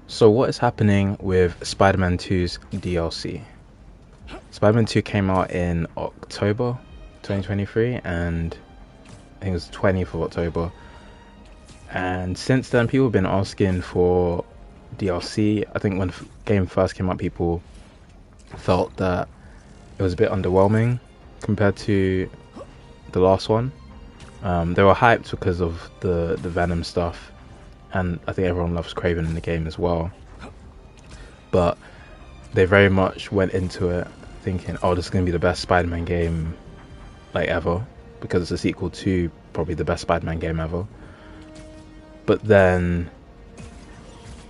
So what is happening with Spider-Man 2's DLC? Spider-Man 2 came out in October 2023, and I think it was 20th of October. And since then, people have been asking for DLC. I think when the game first came out, people felt that it was a bit underwhelming compared to the last one. They were hyped because of the Venom stuff, and I think everyone loves Craven in the game as well. But they very much went into it thinking, oh, this is going to be the best Spider-Man game like ever, because it's a sequel to probably the best Spider-Man game ever. But then,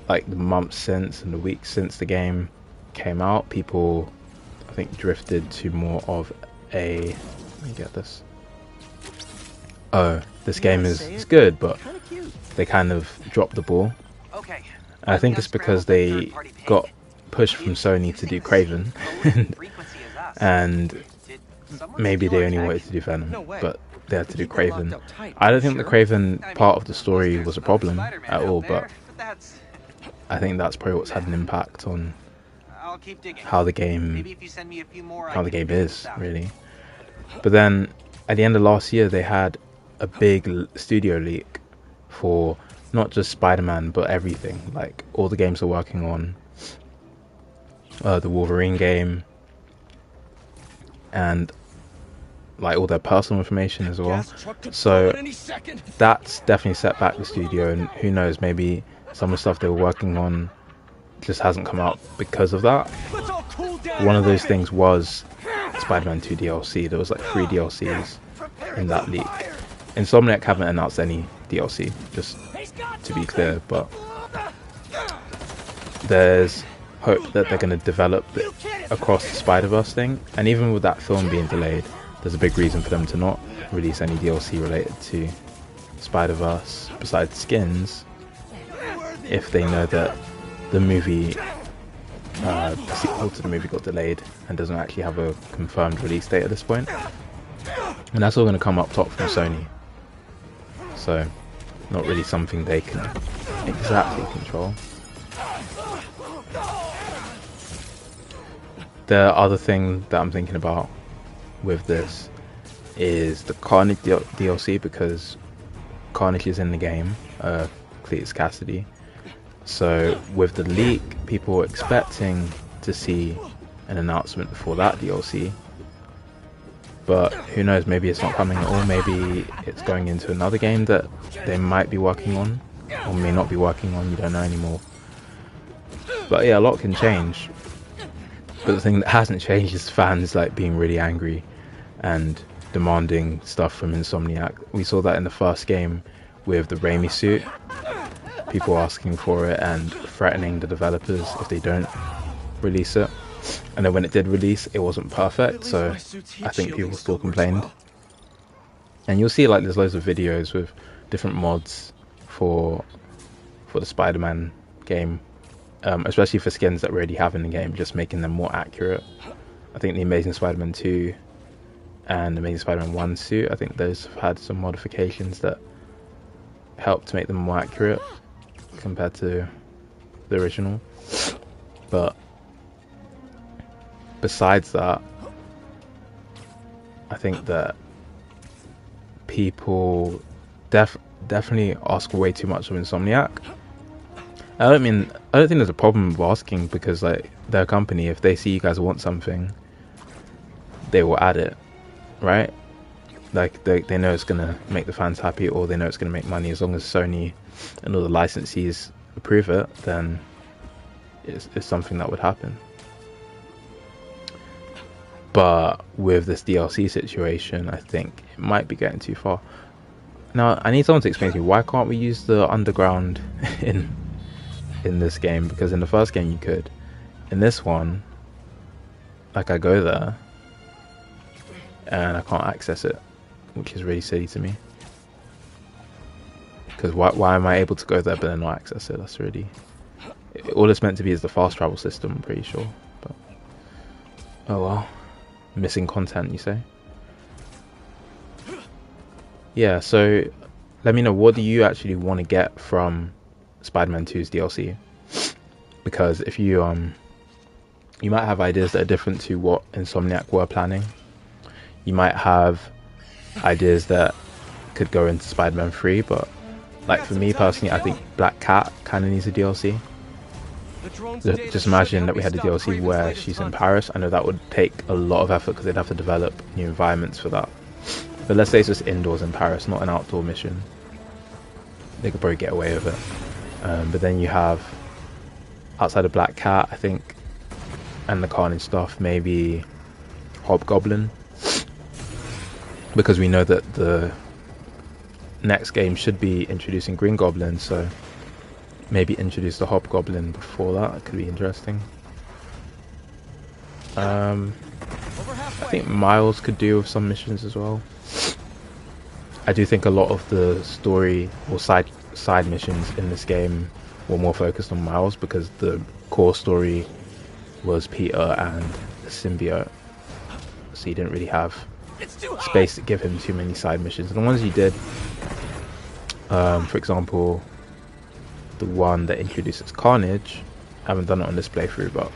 like the months since and the weeks since the game came out, people, I think, drifted to more of a, let me get this. Oh, this game is good, but they kind of dropped the ball. Okay. And I think it's because they got pushed from Sony to do Craven, and maybe they only wanted to do Venom, but they had to do Craven. I don't think the Craven part of the story was a problem at all, but I think that's probably what's had an impact on how the game is, really. But then at the end of last year, they had a big studio leak for not just Spider-Man but everything, like all the games they're working on, the Wolverine game, and like all their personal information as well. So that's definitely set back the studio, and who knows, maybe some of the stuff they were working on just hasn't come out because of that. One of those things was Spider-Man 2 DLC. There was like 3 DLCs in that leak. Insomniac haven't announced any DLC, just to be clear, but there's hope that they're going to develop it across the Spider-Verse thing. And even with that film being delayed, there's a big reason for them to not release any DLC related to Spider-Verse besides skins, if they know that the movie, the sequel to the movie got delayed and doesn't actually have a confirmed release date at this point. And that's all going to come up top from Sony. So, not really something they can exactly control. The other thing that I'm thinking about with this is the Carnage DLC, because Carnage is in the game, Cletus Cassidy. So with the leak, people were expecting to see an announcement for that DLC. But who knows, maybe it's not coming at all. Maybe it's going into another game that they might be working on, or may not be working on, you don't know anymore. But yeah, a lot can change. But the thing that hasn't changed is fans like being really angry and demanding stuff from Insomniac. We saw that in the first game with the Raimi suit. People asking for it and threatening the developers if they don't release it. And then when it did release, it wasn't perfect, so I think people still complained. And you'll see like there's loads of videos with different mods for the Spider-Man game, especially for skins that we already have in the game, just making them more accurate. I think the Amazing Spider-Man 2 and Amazing Spider-Man 1 suit, I think those have had some modifications that help to make them more accurate compared to the original. But besides that, I think that people definitely ask way too much of Insomniac. I don't think there's a problem with asking, because like they're a company. If they see you guys want something, they will add it, right? Like they know it's gonna make the fans happy, or they know it's gonna make money. As long as Sony and all the licensees approve it, then it's something that would happen. But with this DLC situation, I think it might be getting too far. Now, I need someone to explain to me, why can't we use the underground in this game? Because in the first game you could. In this one, like, I go there and I can't access it, which is really silly to me. Because why am I able to go there but then not access it? That's really... all it's meant to be is the fast travel system, I'm pretty sure. But oh well. Missing content, you say? Yeah, so let me know, what do you actually want to get from Spider-Man 2's DLC? because if you you might have ideas that are different to what Insomniac were planning. You might have ideas that could go into Spider-Man 3, but like for me personally, I think Black Cat kind of needs a DLC. Just imagine that we had a DLC where she's in Paris. I know that would take a lot of effort because they'd have to develop new environments for that. But let's say it's just indoors in Paris, not an outdoor mission. They could probably get away with it. But then you have, outside of Black Cat, I think, and the Carnage stuff, maybe Hobgoblin. Because we know that the next game should be introducing Green Goblin, so maybe introduce the Hobgoblin before that. It could be interesting. I think Miles could do with some missions as well. I do think a lot of the story or side missions in this game were more focused on Miles, because the core story was Peter and the symbiote, so you didn't really have space to give him too many side missions. And the ones you did, for example, the one that introduces Carnage, I haven't done it on this playthrough, but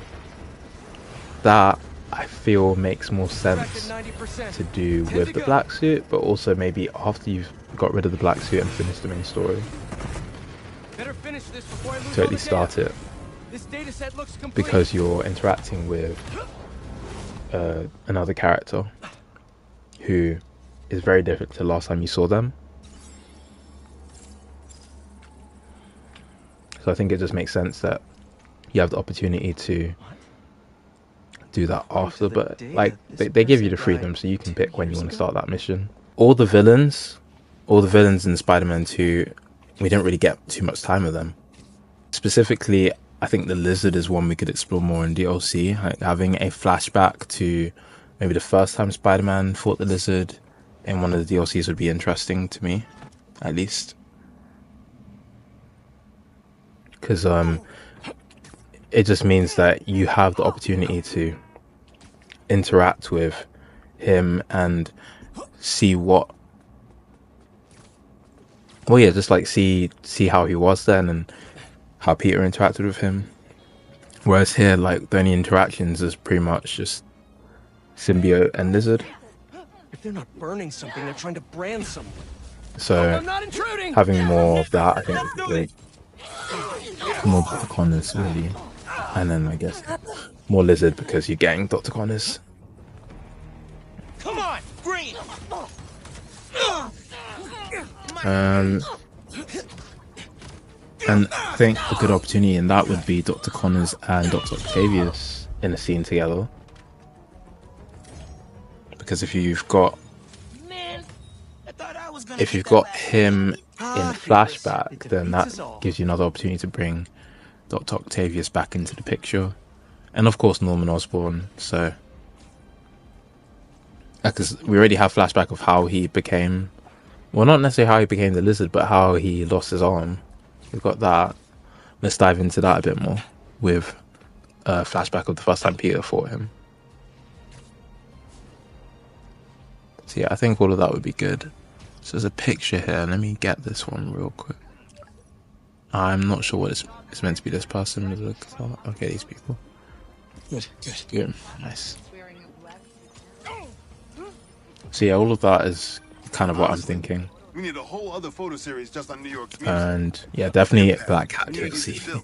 that I feel makes more sense to do with the black suit, but also maybe after you've got rid of the black suit and finished the main story, to at least start it, because you're interacting with another character who is very different to the last time you saw them. So I think it just makes sense that you have the opportunity to do that after, but like they give you the freedom, so you can pick when you want to start that mission. All the villains in Spider-Man 2, we didn't really get too much time with them. Specifically, I think the Lizard is one we could explore more in DLC, like having a flashback to maybe the first time Spider-Man fought the Lizard in one of the DLCs would be interesting to me, at least. Because it just means that you have the opportunity to interact with him and see what, well, yeah, just like see how he was then and how Peter interacted with him. Whereas here, like, the only interactions is pretty much just symbiote and Lizard. If they're not burning something, they're trying to brand someone. So having more of that, I think, is great. More Dr. Connors, really. And then I guess more Lizard, because you're getting Dr. Connors. Come on, Green. And I think a good opportunity in that would be Dr. Connors and Dr. Octavius in a scene together. Because if you've got him in flashback, then that gives you another opportunity to bring Dr. Octavius back into the picture. And of course Norman Osborn, so because we already have flashback of how he became, well, not necessarily how he became the Lizard, but how he lost his arm. We've got that. Let's dive into that a bit more with a flashback of the first time Peter fought him. So yeah, I think all of that would be good. So there's a picture here. Let me get this one real quick. I'm not sure what it's meant to be. This person. Okay, these people. Good. Nice. So yeah, all of that is kind of what I'm thinking. We need a whole other photo series just on New York. And yeah, definitely Black Cat DLC.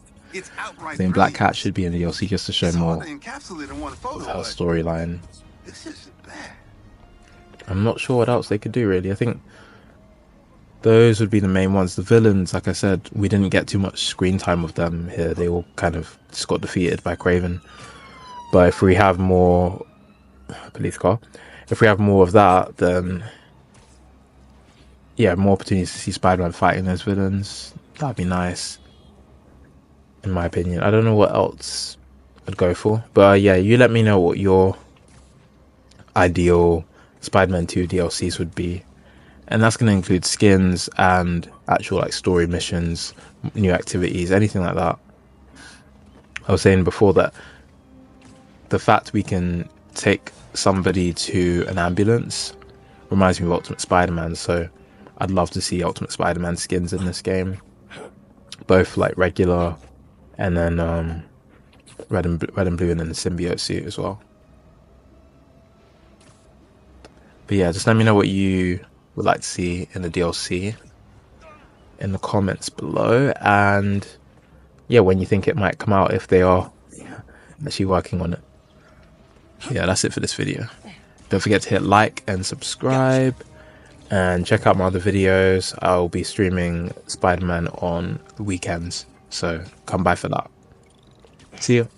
I think Black Cat should be in the DLC just to show more of her storyline. I'm not sure what else they could do, really. I think those would be the main ones. The villains, like I said, we didn't get too much screen time with them here. They all kind of just got defeated by Kraven. But if we have more police car, if we have more of that, then yeah, more opportunities to see Spider-Man fighting those villains. That'd be nice, in my opinion. I don't know what else I'd go for, but yeah, you let me know what your ideal Spider-Man 2 DLCs would be, and that's going to include skins and actual like story missions, new activities, anything like that. I was saying before that the fact we can take somebody to an ambulance reminds me of Ultimate Spider-Man, so I'd love to see Ultimate Spider-Man skins in this game, both like regular and then red and blue, and then the symbiote suit as well. But yeah, just let me know what you would like to see in the DLC in the comments below, and yeah, when you think it might come out, if they are actually working on it. Yeah, that's it for this video. Don't forget to hit like and subscribe, and check out my other videos. I'll be streaming Spider-Man on the weekends, so come by for that. See you.